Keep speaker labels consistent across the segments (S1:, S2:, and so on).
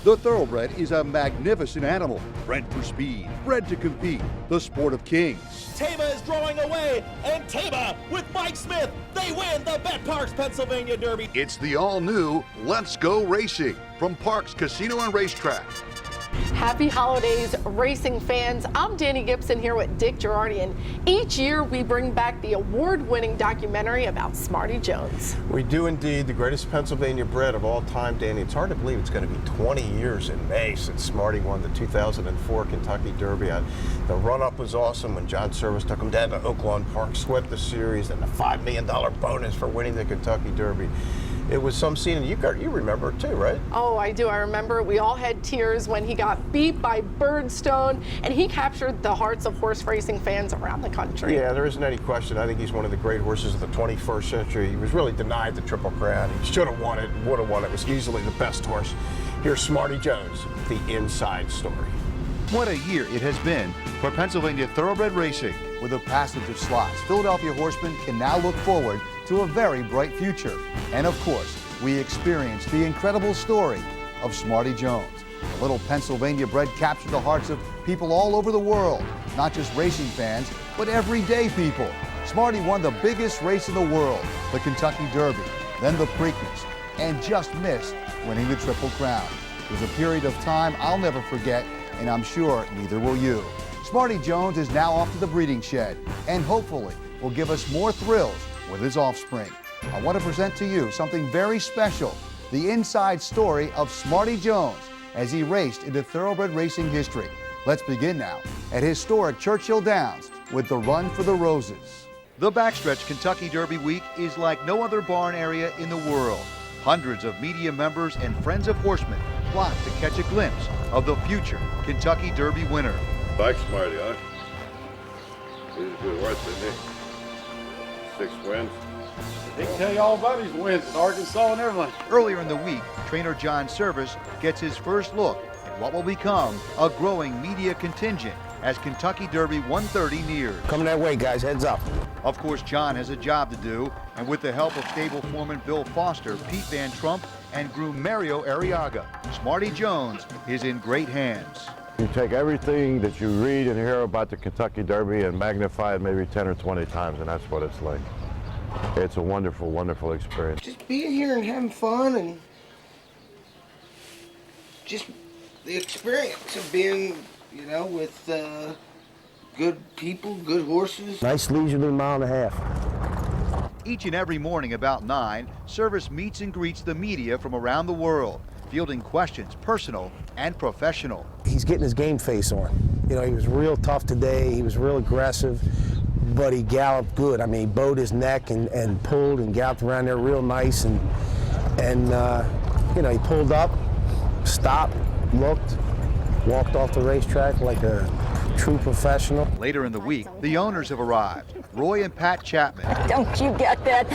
S1: The thoroughbred is a magnificent animal, bred for speed, bred to compete, the sport of kings.
S2: Tama is drawing away, and Tama with Mike Smith, they win the Bet Parks Pennsylvania Derby.
S1: It's the all-new Let's Go Racing from Parks Casino and Racetrack.
S3: Happy holidays, racing fans. I'm Danny Gibson here with Dick Girardi, and each year we bring back the award-winning documentary about Smarty Jones.
S4: We do indeed, the greatest Pennsylvania bred of all time, Danny. It's hard to believe it's going to be 20 years in May since Smarty won the 2004 Kentucky Derby. The run-up was awesome when John Service took him down to Oaklawn Park, swept the series, and the $5 million bonus for winning the Kentucky Derby. It was some scene, and you remember it too, right?
S3: Oh, I do. I remember we all had tears when he got beat by Birdstone, and he captured the hearts of horse racing fans around the country.
S4: Yeah, there isn't any question. I think he's one of the great horses of the 21st century. He was really denied the Triple Crown. He should have won it, would have won it. It was easily the best horse. Here's Smarty Jones, the inside story.
S1: What a year it has been for Pennsylvania thoroughbred racing. With the passage of slots, Philadelphia horsemen can now look forward to a very bright future. And of course, we experienced the incredible story of Smarty Jones. The little Pennsylvania bred captured the hearts of people all over the world, not just racing fans, but everyday people. Smarty won the biggest race in the world, the Kentucky Derby, then the Preakness, and just missed winning the Triple Crown. It was a period of time I'll never forget, and I'm sure neither will you. Smarty Jones is now off to the breeding shed, and hopefully will give us more thrills with his offspring. I want to present to you something very special, the inside story of Smarty Jones as he raced into thoroughbred racing history. Let's begin now at historic Churchill Downs with the Run for the Roses. The backstretch Kentucky Derby week is like no other barn area in the world. Hundreds of media members and friends of horsemen flock to catch a glimpse of the future Kentucky Derby winner.
S5: Like Smarty, huh? He's a good horse, isn't he? 6 wins.
S6: He can tell you all about his wins in Arkansas and everything.
S1: Earlier in the week, trainer John Service gets his first look at what will become a growing media contingent as Kentucky Derby 130 nears.
S4: Coming that way, guys, heads up.
S1: Of course, John has a job to do, and with the help of stable foreman Bill Foster, Pete Van Trump, and groom Mario Arriaga, Smarty Jones is in great hands.
S5: You take everything that you read and hear about the Kentucky Derby and magnify it maybe 10 or 20 times, and that's what it's like. It's a wonderful, wonderful experience.
S7: Just being here and having fun, and just the experience of being, you know, with good people, good horses.
S4: Nice leisurely mile and a half.
S1: Each and every morning about 9, Service meets and greets the media from around the world, fielding questions personal and professional.
S4: He's getting his game face on. You know, he was real tough today. He was real aggressive, but he galloped good. I mean, he bowed his neck and pulled and galloped around there real nice. And you know, he pulled up, stopped, looked, walked off the racetrack like a true professional.
S1: Later in the week, the owners have arrived, Roy and Pat Chapman.
S8: Don't you get that?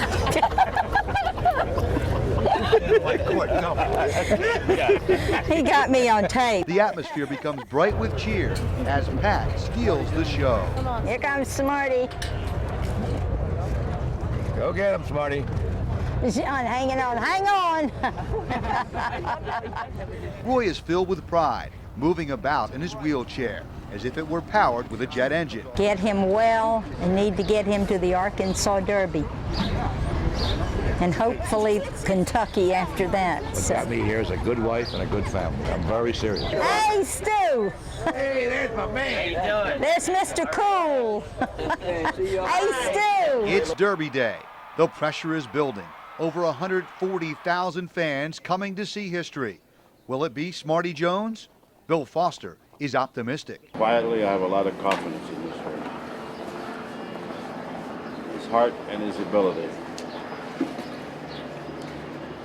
S8: He got me on tape.
S1: The atmosphere becomes bright with cheers as Pat steals the show.
S8: Here comes Smarty.
S5: Go get him, Smarty.
S8: John, hanging on, hang on.
S1: Roy is filled with pride, moving about in his wheelchair as if it were powered with a jet engine.
S8: Get him well and need to get him to the Arkansas Derby. And hopefully Kentucky after that.
S5: What got me here is a good wife and a good family. I'm very serious.
S8: Hey, Stu!
S5: Hey, there's my man. How you doing?
S8: There's Mr. Cool. Hey, Stu!
S1: It's Derby Day. The pressure is building. Over 140,000 fans coming to see history. Will it be Smarty Jones? Bill Foster is optimistic.
S5: Quietly, I have a lot of confidence in this horse. His heart and his ability.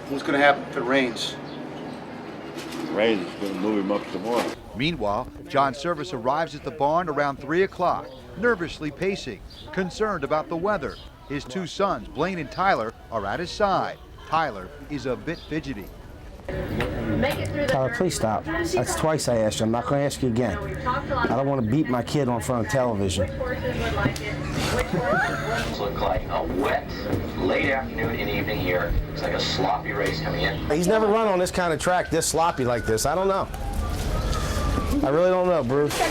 S1: What's going to happen if it rains?
S5: Rain is going to move him up some more.
S1: Meanwhile, John Service arrives at the barn around 3 o'clock, nervously pacing, concerned about the weather. His 2 sons, Blaine and Tyler, are at his side. Tyler is a bit fidgety.
S9: Tyler, please stop. That's twice I asked you. I'm not going to ask you again. I don't want to beat my kid on front of television.
S10: Look like a wet, late afternoon and evening here. It's like a sloppy race coming in.
S9: He's never run on this kind of track this sloppy like this. I don't know. I really don't know, Bruce. We're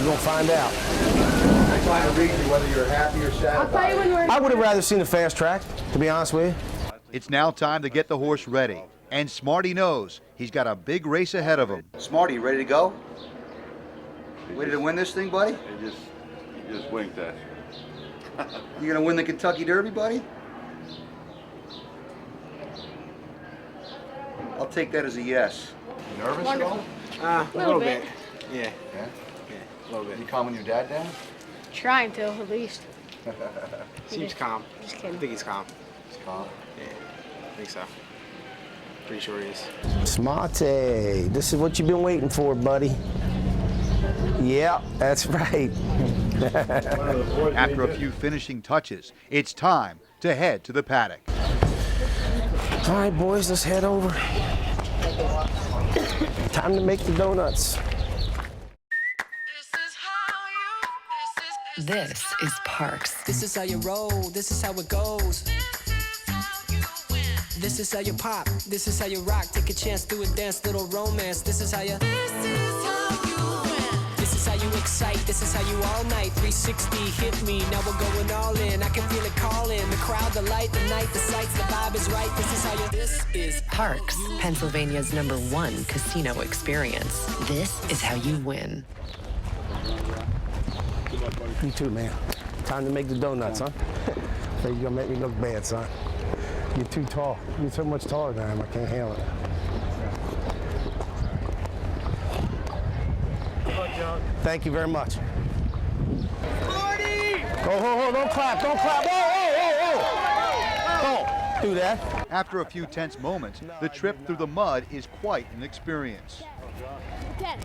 S9: going to find out.
S1: I'm trying to read you whether you're happy or sad about it.
S9: I would have rather seen a fast track, to be honest with you.
S1: It's now time to get the horse ready. And Smarty knows he's got a big race ahead of him. Smarty, you ready to go? Ready to win this thing, buddy?
S5: You just winked at
S1: You gonna win the Kentucky Derby, buddy? I'll take that as a yes. You nervous at all?
S11: A little bit. Yeah.
S1: Yeah?
S11: A little bit.
S1: You calming your dad down?
S11: Trying to, at least. Seems calm.
S3: Just kidding.
S11: I think he's calm.
S1: It's calm.
S11: Yeah, I think so. Pretty sure he is.
S9: Smarty, this is what you've been waiting for, buddy. Yeah, that's right.
S1: After a few finishing touches, it's time to head to the paddock.
S9: All right, boys, let's head over. Time to make the donuts.
S12: This is Parks.
S13: This is how you roll, this is how it goes. This is how you pop, this is how you rock. Take a chance, do a dance, little romance. This is how you. This is how you excite, this is how you all night. 360 hit me, now we're going all in. I can feel it calling, the crowd, the light, the night, the sights, the vibe is right. This is how you. This is
S12: Parks, Pennsylvania's #1 casino experience. This is how you win.
S9: You too, man. Time to make the donuts, huh? So you're gonna make me look bad, son. You're too tall. You're so much taller than I am. I can't handle it. Thank you very much.
S2: Smarty!
S9: Oh, don't clap, don't clap. Don't do that.
S1: After a few tense moments, the trip through the mud is quite an experience.
S14: Dad,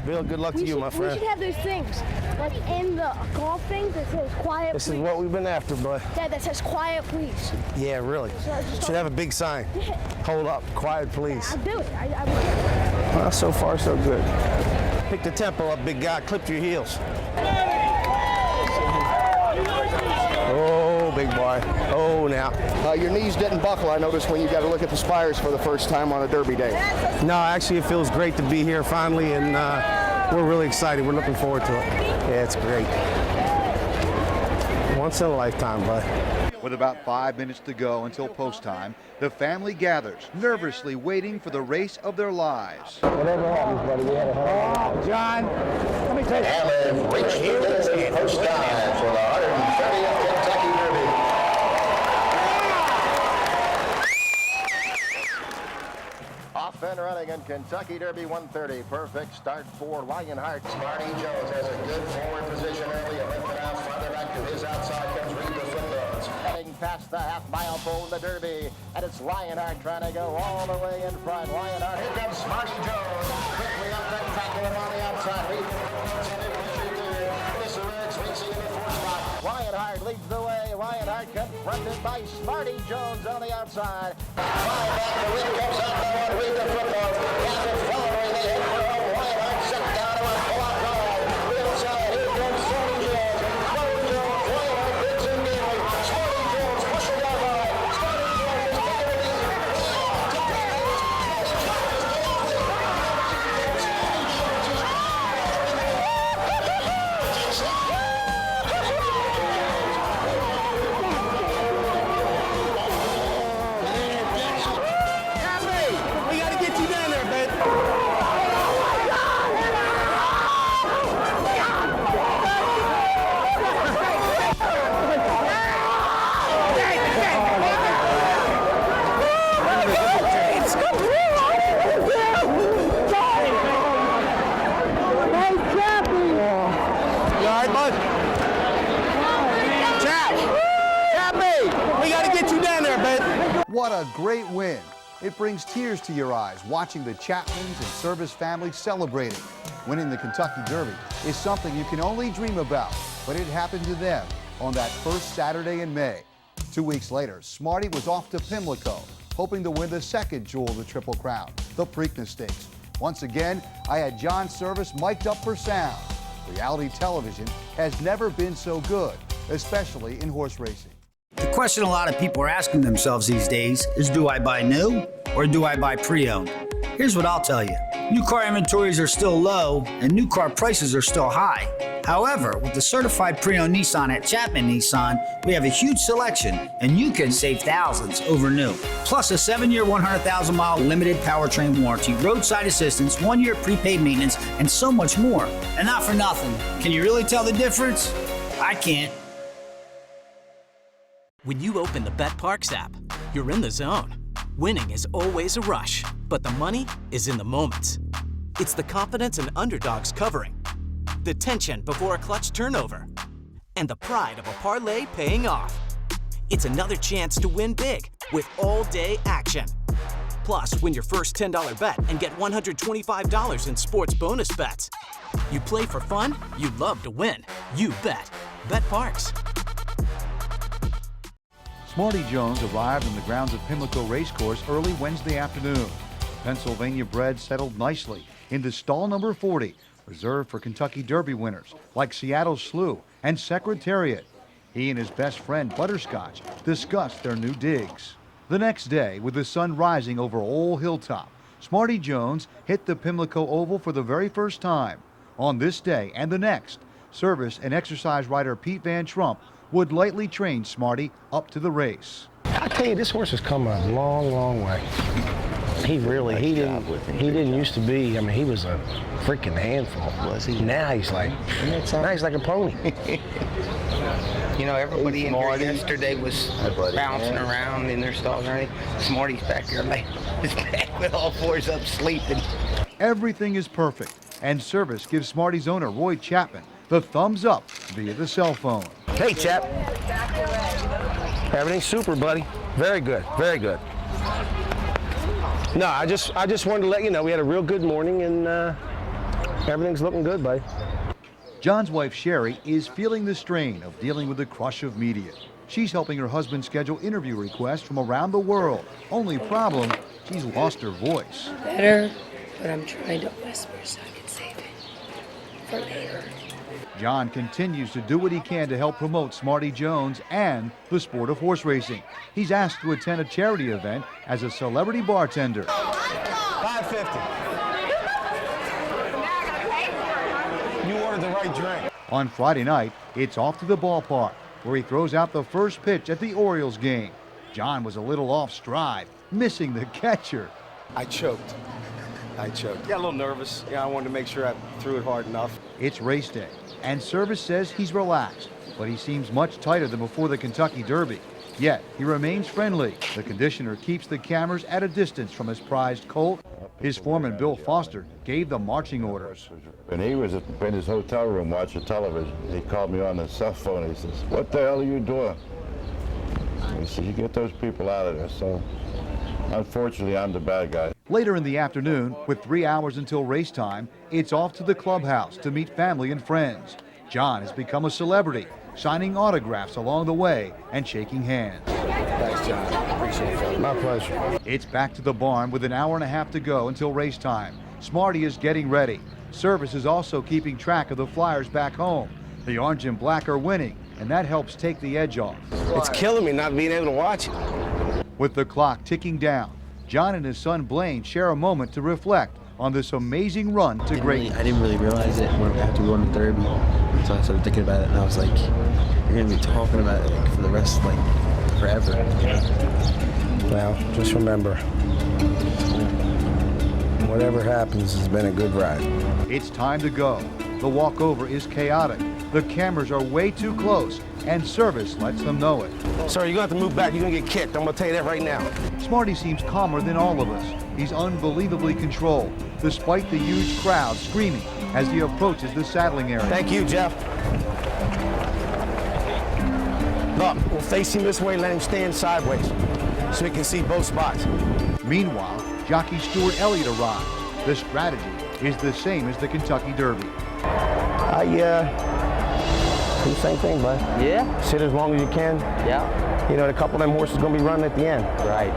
S9: Bill, good luck to you, my friend.
S14: We should have those things, like in the golf thing that says quiet,
S9: This
S14: please.
S9: is what we've been after, bud.
S14: Dad, that says quiet, please.
S9: Yeah, really. Should have a big sign. Hold up, quiet, please.
S14: I'll do it. I will do it.
S9: Well, so far, so good. Pick the tempo up, big guy. Clip your heels. Oh, big boy. Oh, now.
S15: Your knees didn't buckle, I noticed, when you got to look at the spires for the first time on a Derby day.
S9: No, actually, it feels great to be here finally, and we're really excited. We're looking forward to it. Yeah, it's great. Once in a lifetime, bud.
S1: With about 5 minutes to go until post time, the family gathers, nervously waiting for the race of their lives.
S9: Whatever happens, buddy, we had a hell of a John, let me tell you.
S16: And they've reached the post time for the 130th Kentucky Derby. Off and running in Kentucky Derby 130. Perfect start for Lionheart. Smarty Jones has a good forward position early and lifted out farther back to his outside comes Reed the Footnotes. Heading past the half-mile pole in the Derby, and it's Lionheart trying to go all the way in front. Lionheart, here comes Smarty Jones. Quickly up and tackle him on the outside. Reed the Footnotes heading this Eric's racing in the fourth spot. Lionheart leads the way. Lionheart confronted by Smarty Jones on the outside. Far back, the Reed comes out the one. Reed the Footnotes. Captain following the head for home. Lionheart set down to a pull-out drive. The outside, here comes Smarty Jones. Smarty Jones, Lionheart bids in gaily. Smarty Jones pushing down by. Smarty Jones is taking it easy.
S9: We got to get you down there, baby. You all right, bud? Chappie, we got to get you down there, baby.
S1: What a great win. It brings tears to your eyes watching the Chapmans and Service family celebrating. Winning the Kentucky Derby is something you can only dream about, but it happened to them on that first Saturday in May. 2 weeks later, Smarty was off to Pimlico hoping to win the second jewel of the Triple Crown, the Preakness Stakes. Once again, I had John Service mic'd up for sound. Reality television has never been so good, especially in horse racing.
S17: The question a lot of people are asking themselves these days is, do I buy new or do I buy pre-owned? Here's what I'll tell you. New car inventories are still low and new car prices are still high. However, with the certified pre-owned Nissan at Chapman Nissan, we have a huge selection and you can save thousands over new. Plus a 7-year, 100,000-mile limited powertrain warranty, roadside assistance, 1-year prepaid maintenance, and so much more. And not for nothing. Can you really tell the difference? I can't.
S18: When you open the BetParx app, you're in the zone. Winning is always a rush, but the money is in the moments. It's the confidence and underdogs covering, the tension before a clutch turnover, and the pride of a parlay paying off. It's another chance to win big with all-day action. Plus, win your first $10 bet and get $125 in sports bonus bets. You play for fun, you love to win. You bet. BetParx.
S1: Smarty Jones arrived on the grounds of Pimlico Racecourse early Wednesday afternoon. Pennsylvania bred settled nicely into stall number 40, reserved for Kentucky Derby winners like Seattle Slew and Secretariat. He and his best friend Butterscotch discussed their new digs. The next day, with the sun rising over Old Hilltop, Smarty Jones hit the Pimlico Oval for the very first time. On this day and the next, Service and exercise rider Pete Van Trump would lightly train Smarty up to the race.
S9: I tell you, this horse has come a long, long way. He didn't used to be. I mean, he was a freaking handful. Was he? Now he's like a pony.
S7: You know, everybody in here yesterday was bouncing around in their stalls, right? Smarty's back there, like his back with all fours up sleeping.
S1: Everything is perfect, and Service gives Smarty's owner Roy Chapman the thumbs up via the cell phone.
S9: Hey, Chap. Everything's super, buddy. Very good, very good. No, I just wanted to let you know we had a real good morning and everything's looking good, buddy.
S1: John's wife Sherry is feeling the strain of dealing with the crush of media. She's helping her husband schedule interview requests from around the world. Only problem, she's lost her voice.
S11: Better, but I'm trying to whisper so I can save it for later.
S1: John continues to do what he can to help promote Smarty Jones and the sport of horse racing. He's asked to attend a charity event as a celebrity bartender.
S9: $5.50. You ordered the right drink.
S1: On Friday night, it's off to the ballpark, where he throws out the first pitch at the Orioles game. John was a little off stride, missing the catcher.
S9: I choked. Got a little nervous. I wanted to make sure I threw it hard enough.
S1: It's race day, and Service says he's relaxed, but he seems much tighter than before the Kentucky Derby. Yet, he remains friendly. The conditioner keeps the cameras at a distance from his prized colt. His foreman, Bill Foster, gave the marching orders.
S5: When he was in his hotel room watching television, he called me on the cell phone and he says, "What the hell are you doing?" He said, "You get those people out of there." So, unfortunately, I'm the bad guy.
S1: Later in the afternoon, with 3 hours until race time, it's off to the clubhouse to meet family and friends. John has become a celebrity, signing autographs along the way and shaking hands.
S9: Thanks, John. Appreciate it. My pleasure.
S1: It's back to the barn with an hour and a half to go until race time. Smarty is getting ready. Service is also keeping track of the flyers back home. The orange and black are winning, and that helps take the edge off.
S9: It's killing me not being able to watch it.
S1: With the clock ticking down, John and his son Blaine share a moment to reflect on this amazing run to greatness.
S19: I didn't really realize it after we won the Derby, so I started thinking about it, and I was like, you're going to be talking about it like, for the rest, like, forever. You know?
S9: Well, just remember, whatever happens has been a good ride.
S1: It's time to go. The walkover is chaotic. The cameras are way too close, and Service lets them know it.
S9: Sir, you're going to have to move back. You're going to get kicked. I'm going to tell you that right now.
S1: Smarty seems calmer than all of us. He's unbelievably controlled, despite the huge crowd screaming as he approaches the saddling area.
S9: Thank you, Jeff. Look, we'll face him this way and let him stand sideways so he can see both spots.
S1: Meanwhile, jockey Stuart Elliott arrives. The strategy is the same as the Kentucky Derby.
S9: Do the same thing, bud.
S19: Yeah?
S9: Sit as long as you can.
S19: Yeah.
S9: You know, a couple of them horses are going to be running at the end.
S19: Right.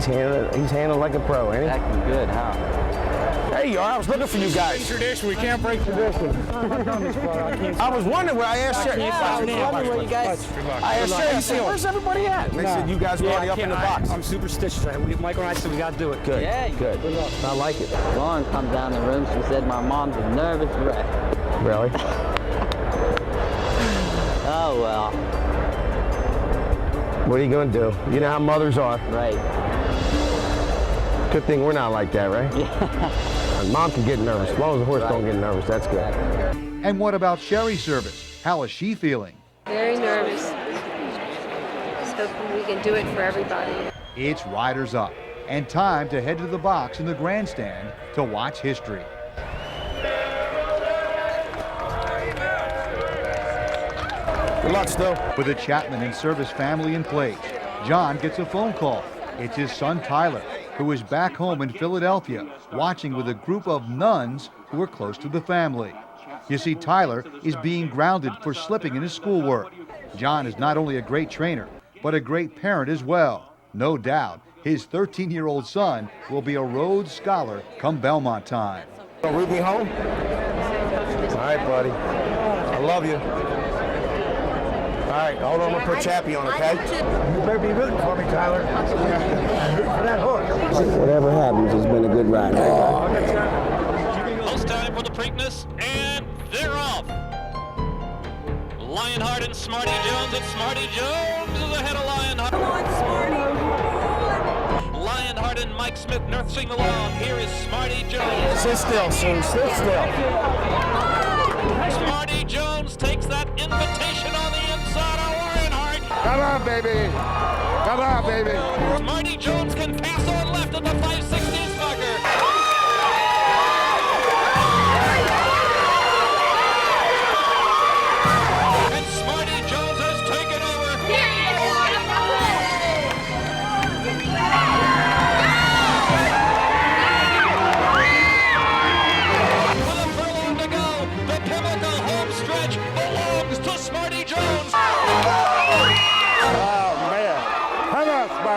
S9: He's handling like a pro, ain't he?
S20: Acting good, huh?
S9: There you are. I was looking for you guys.
S6: Tradition, we can't break tradition.
S9: I was wondering where I asked Sherry. I asked Sherry, where's everybody at? And they said, you guys are already up in the box.
S6: I'm superstitious. Michael and I said we got to do it.
S9: Good.
S20: Yeah,
S9: good. I like it.
S20: Lauren come down the room. She said my mom's a nervous wreck.
S9: Really?
S20: Oh, well.
S9: What are you going to do? You know how mothers are.
S20: Right.
S9: Good thing we're not like that, right?
S20: Yeah.
S9: Mom can get nervous. As long as the horse don't get nervous, that's good.
S1: And what about Sherry's service? How is she feeling?
S11: Very nervous. Just hoping we can do it for everybody.
S1: It's riders up, and time to head to the box in the grandstand to watch history.
S9: Good luck, Stu.
S1: With the Chapman and Service family in place, John gets a phone call. It's his son Tyler, who is back home in Philadelphia, watching with a group of nuns who are close to the family. You see, Tyler is being grounded for slipping in his schoolwork. John is not only a great trainer, but a great parent as well. No doubt, his 13-year-old son will be a Rhodes Scholar come Belmont time.
S9: Gonna root me home? All right, buddy. I love you. All right, hold on, I'm gonna put Chappie on, okay?
S6: You better be rooting for me, Tyler. For that horse.
S9: Whatever happens, it's been a good ride.
S2: Post time for the Preakness, and they're off. Lionheart and Smarty Jones, and Smarty Jones is ahead of Lionheart. Come on, Smarty. Lionheart and Mike Smith nursing along. Here is Smarty Jones.
S9: Sit still, Sue. Sit still.
S2: Smarty Jones takes that invitation on the inside of Lionheart.
S6: Come on, baby. Come on, baby.
S2: Smarty Jones can pass on left at the 5/16 marker. And Smarty Jones has taken over. With a furlong to go, the Pimlico home stretch belongs to Smarty Jones.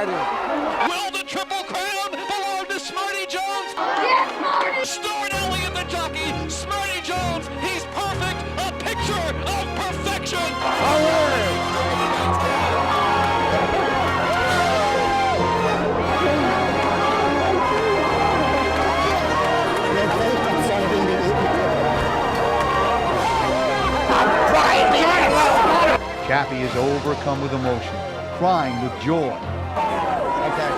S2: Will the Triple Crown belong to Smarty Jones? Yes, Smarty! Stuart Elliott, the jockey. Smarty Jones, he's perfect. A picture of perfection. All right.
S1: Chappie is overcome with emotion, crying with joy.
S9: Okay.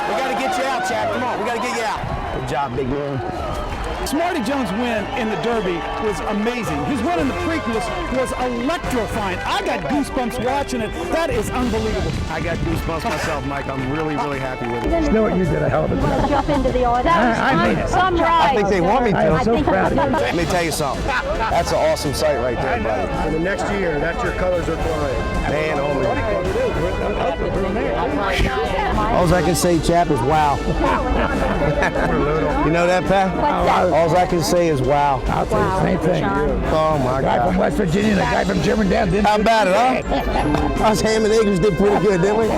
S9: We got to get you out, Chap. Come on, we got to get you out. Good job, big man.
S6: Smarty Jones' win in the Derby was amazing. His win in the Preakness was electrifying. I got goosebumps watching it. That is unbelievable.
S9: I got goosebumps myself, Mike. I'm really, really happy with it.
S6: Stuart, you did a hell of a job.
S8: Jump into the order. That was some ride.
S9: I think they want me to.
S6: I'm so proud of you.
S9: Let me tell you something. That's an awesome sight right there, buddy.
S6: For the next year, that's your colors are flying.
S9: Man, only. All I can say, Chap, is wow. You know that, Pat? All I can say is wow.
S6: I'll say the same thing.
S9: Oh, my God.
S6: A guy from West Virginia and a guy from Germantown didn't.
S9: How about it, huh? Us Ham and Eagles did pretty good, didn't we?
S8: We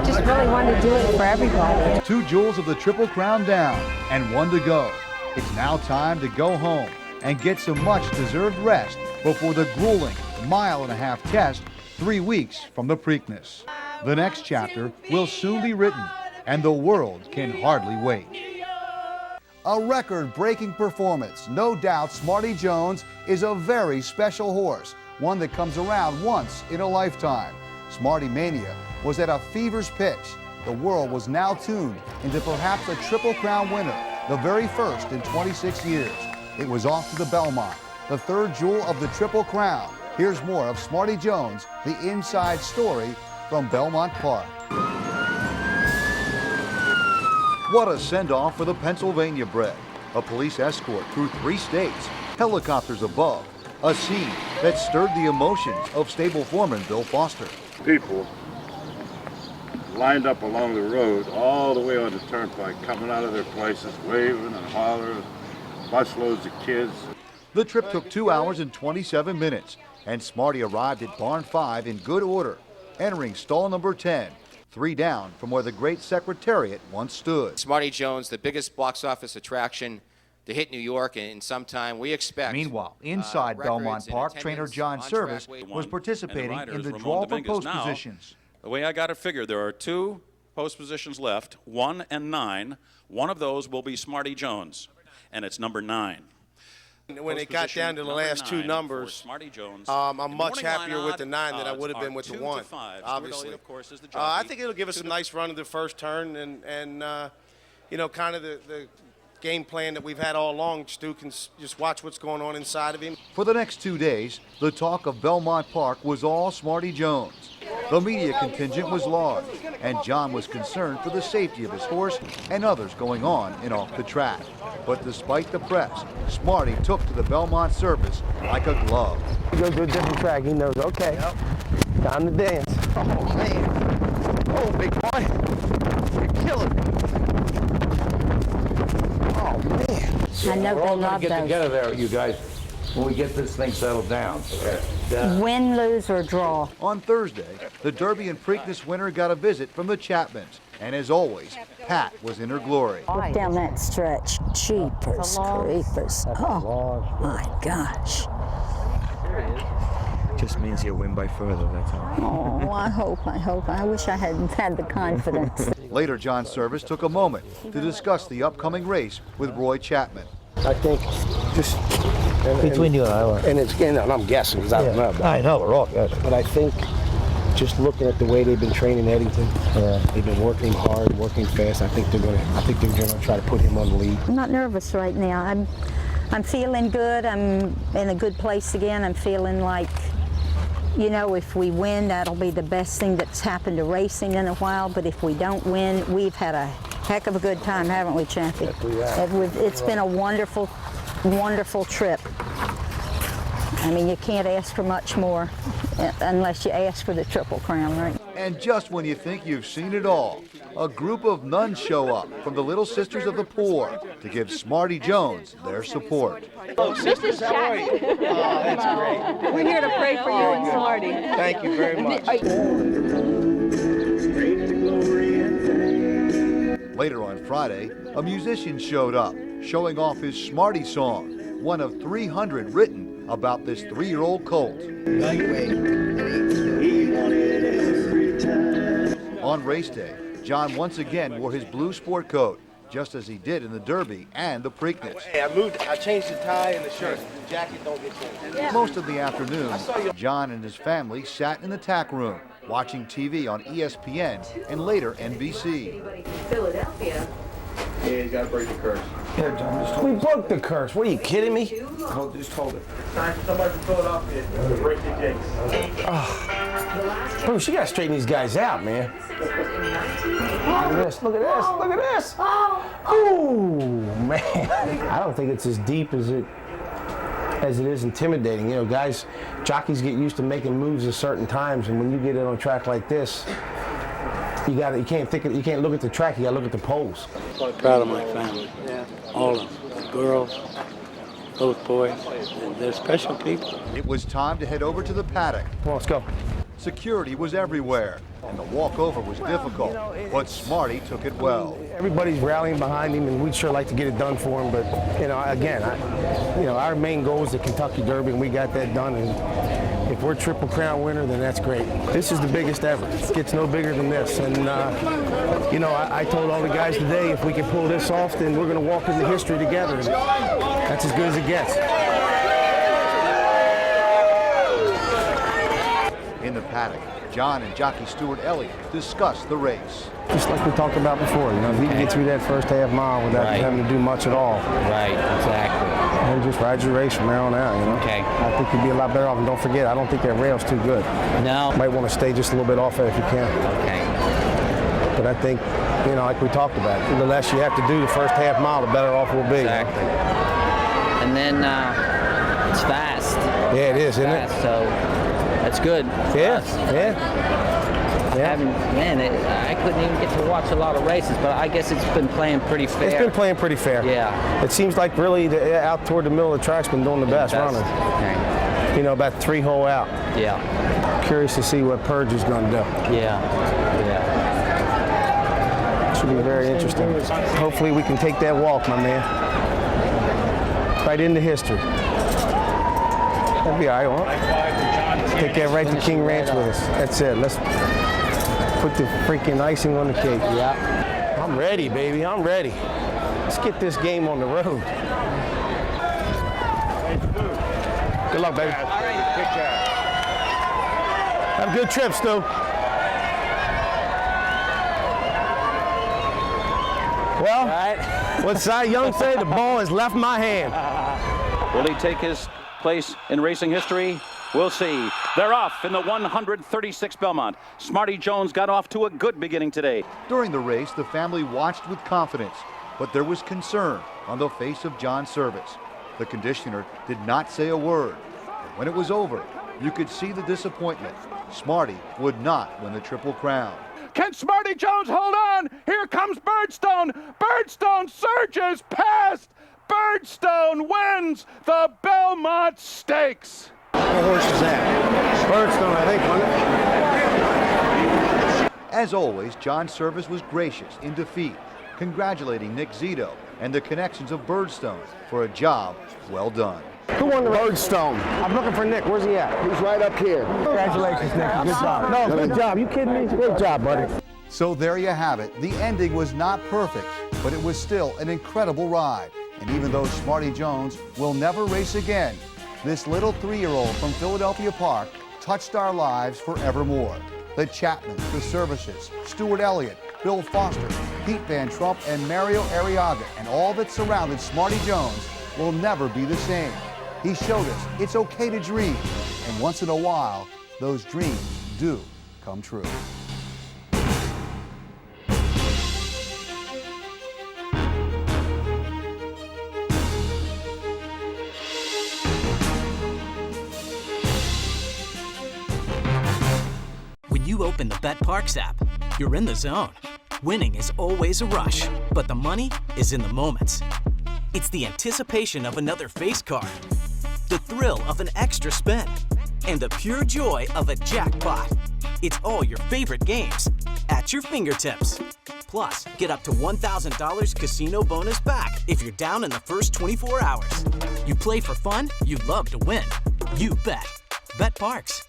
S8: just really wanted to do it for everybody.
S1: 2 jewels of the Triple Crown down and 1 to go. It's now time to go home and get some much-deserved rest before the grueling 1.5-mile test 3 weeks from the Preakness. The next chapter will soon be written, and the world can hardly wait. A record-breaking performance. No doubt Smarty Jones is a very special horse, one that comes around once in a lifetime. Smarty Mania was at a fever's pitch. The world was now tuned into perhaps a Triple Crown winner, the very first in 26 years. It was off to the Belmont, the 3rd jewel of the Triple Crown. Here's more of Smarty Jones, the inside story from Belmont Park. What a send-off for the Pennsylvania bred. A police escort through 3 states, helicopters above, a scene that stirred the emotions of stable foreman Bill Foster.
S5: People lined up along the road all the way on the turnpike, coming out of their places, waving and hollering, busloads of kids.
S1: The trip took 2 hours and 27 minutes, and Smarty arrived at Barn 5 in good order, entering stall number 10, 3 down from where the great Secretariat once stood.
S21: Smarty Jones, the biggest box office attraction to hit New York in some time. We expect.
S1: Meanwhile, inside Belmont Park, trainer John Service was participating in the draw for post positions.
S22: The way I got it figured, there are 2 post positions left, 1 and 9. One of those will be Smarty Jones, and it's number 9.
S4: When it got down to the last 2 numbers, I'm much happier with the 9 than I would have been with the 1, obviously. I think it'll give us a nice run of the first turn and you know, kind of the game plan that we've had all along. Stu can just watch what's going on inside of him.
S1: For the next 2 days, the talk of Belmont Park was all Smarty Jones. The media contingent was large, and John was concerned for the safety of his horse and others going on and off the track. But despite the press, Smarty took to the Belmont surface like a glove.
S9: He goes to a different track. He knows, okay, time to dance. Oh, man. Oh, big boy. You're killing me. Oh, man.
S8: I know
S5: We're
S8: they
S5: all going
S8: love
S5: to get
S8: those.
S5: together there, you guys, when we get this thing settled down.
S8: Win, lose, or draw.
S1: On Thursday, the Derby and Preakness winner got a visit from the Chapmans. And as always, Pat was in her glory.
S8: Look down that stretch. Jeepers creepers. Oh, my gosh.
S19: Just means you'll win by further, that's all.
S8: Oh, I hope. I wish I hadn't had the confidence.
S1: Later, John Service took a moment to discuss the upcoming race with Roy Chapman.
S9: I think just
S19: Between you and I,
S9: and it's and I'm guessing because I don't know.
S19: I know, we're all guessing.
S9: But I think just looking at the way they've been training Eddington, they've been working hard, working fast. I think they're gonna try to put him on the lead.
S8: I'm not nervous right now. I'm feeling good. I'm in a good place again. I'm feeling like, you know, if we win, that'll be the best thing that's happened to racing in a while. But if we don't win, we've had a heck of a good time, haven't we, Chappie?
S9: Yes, we have.
S8: It's been a wonderful, wonderful trip. I mean, you can't ask for much more unless you ask for the Triple Crown, right?
S1: And just when you think you've seen it all, a group of nuns show up from the Little Sisters of the Poor to give Smarty Jones their support.
S14: Oh, Sisters, how are you?
S4: Oh, that's great.
S14: We're here to pray for you and Smarty.
S4: Thank you very much.
S1: Later on Friday, a musician showed up, showing off his Smarty song, one of 300 written about this 3-year-old colt. On race day, John once again wore his blue sport coat, just as he did in the Derby and the Preakness.
S4: Hey, I changed the tie and the shirt. The jacket don't get changed.
S1: Most of the afternoon, John and his family sat in the tack room, watching TV on ESPN and later NBC.
S14: Philadelphia.
S5: Yeah, he's got to break the curse.
S9: Here, John, just hold it. We broke the curse. What are you kidding me?
S5: Just hold it.
S4: Somebody from Philadelphia to break the jinx.
S9: Bruce, you got to straighten these guys out, man. Look at this. Look at this. Look at this. Oh, man. I don't think it's as deep as it is intimidating. You know, guys, jockeys get used to making moves at certain times, and when you get in on a track like this, you can't look at the track. You got to look at the poles.
S19: Proud of my family. Yeah. All of them. The girls, both boys, and they're special people.
S1: It was time to head over to the paddock.
S9: Come on, let's go.
S1: Security was everywhere, and the walkover was difficult, but Smarty took it well.
S9: Everybody's rallying behind him, and we'd sure like to get it done for him. But you know, again, our main goal is the Kentucky Derby, and we got that done. And if we're Triple Crown winner, then that's great. This is the biggest ever. It gets no bigger than this. And you know, I told all the guys today, if we can pull this off, then we're going to walk into history together. And that's as good as it gets.
S1: In the paddock, John and jockey Stuart Elliott discussed the race.
S9: Just like we talked about before, you know, if he can get through that first half mile without having to do much at all.
S7: Right, exactly.
S9: And just ride your race from there on out, you know.
S7: Okay.
S9: I think you'd be a lot better off. And don't forget, I don't think that rail's too good.
S7: No.
S9: Might want to stay just a little bit off it if you can.
S7: Okay.
S9: But I think, you know, like we talked about, the less you have to do the first half mile, the better off we'll be.
S7: Exactly. And then it's fast.
S9: Yeah, it is, isn't it?
S7: So that's good.
S9: Yeah, yeah.
S7: I couldn't even get to watch a lot of races, but I guess it's been playing pretty fair.
S9: It's been playing pretty fair.
S7: Yeah.
S9: It seems like really out toward the middle of the track's been doing the best running.
S7: Okay.
S9: You know, about 3 hole out.
S7: Yeah.
S9: Curious to see what Purge is going to do.
S7: Yeah. Yeah.
S9: should be very interesting. Hopefully we can take that walk, my man. Right into history. That'll be all right, huh? Take that right to King Ranch with us. That's it. Let's put the freaking icing on the cake. Yeah. I'm ready, baby. I'm ready. Let's get this game on the road. Good luck, baby. Have a good trip, Stu. Well, what Cy Young say? The ball has left my hand.
S22: Will he take his place in racing history? We'll see. They're off in the 136 Belmont. Smarty Jones got off to a good beginning today.
S1: During the race, the family watched with confidence, but there was concern on the face of John Service. The conditioner did not say a word. But when it was over, you could see the disappointment. Smarty would not win the Triple Crown.
S22: Can Smarty Jones hold on? Here comes Birdstone. Birdstone surges past. Birdstone wins the Belmont Stakes.
S9: What horse is that? Birdstone, I think, wasn't it?
S1: As always, John Service was gracious in defeat, congratulating Nick Zito and the connections of Birdstone for a job well done.
S15: Who won the
S9: Birdstone. I'm looking for Nick. Where's he at?
S15: He's right up here.
S9: Congratulations, Nick. Good job. No, good job. You kidding me? Great job, buddy.
S1: So there you have it. The ending was not perfect, but it was still an incredible ride. And even though Smarty Jones will never race again, this little 3-year-old from Philadelphia Park touched our lives forevermore. The Chapmans, the Services, Stuart Elliott, Bill Foster, Pete Van Trump, and Mario Arriaga, and all that surrounded Smarty Jones will never be the same. He showed us it's okay to dream, and once in a while, those dreams do come true.
S18: When you open the BetParks app, you're in the zone. Winning is always a rush, but the money is in the moments. It's the anticipation of another face card, the thrill of an extra spin, and the pure joy of a jackpot. It's all your favorite games at your fingertips. Plus, get up to $1,000 casino bonus back if you're down in the first 24 hours. You play for fun, you love to win. You bet. BetParks.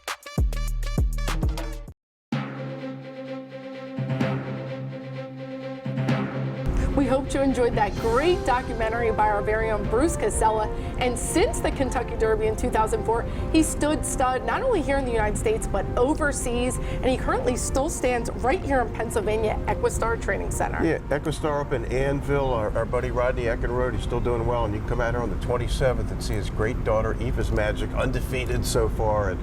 S3: We hope you enjoyed that great documentary by our very own Bruce Casella. And since the Kentucky Derby in 2004, he stood stud not only here in the United States, but overseas. And he currently still stands right here in Pennsylvania, Equistar Training Center.
S4: Yeah, Equistar up in Annville. Our buddy Rodney Eckenrode, he's still doing well. And you can come out here on the 27th and see his great daughter, Eva's Magic, undefeated so far. And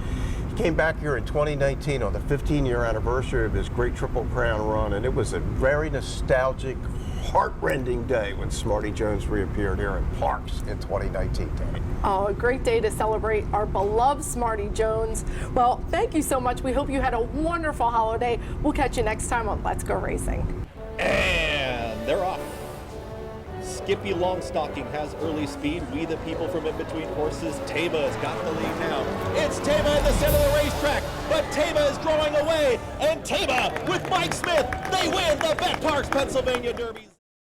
S4: he came back here in 2019 on the 15-year anniversary of his great Triple Crown run. And it was a very nostalgic, heart-rending day when Smarty Jones reappeared here in Parks in 2019, Tony.
S3: Oh, a great day to celebrate our beloved Smarty Jones. Well, thank you so much. We hope you had a wonderful holiday. We'll catch you next time on Let's Go Racing.
S10: And they're off. Skippy Longstocking has early speed. We the people from in between horses. Taba has got the lead now. It's Taba in the center of the racetrack, but Taba is growing away. And Taba with Mike Smith, they win the BetParks Pennsylvania Derby.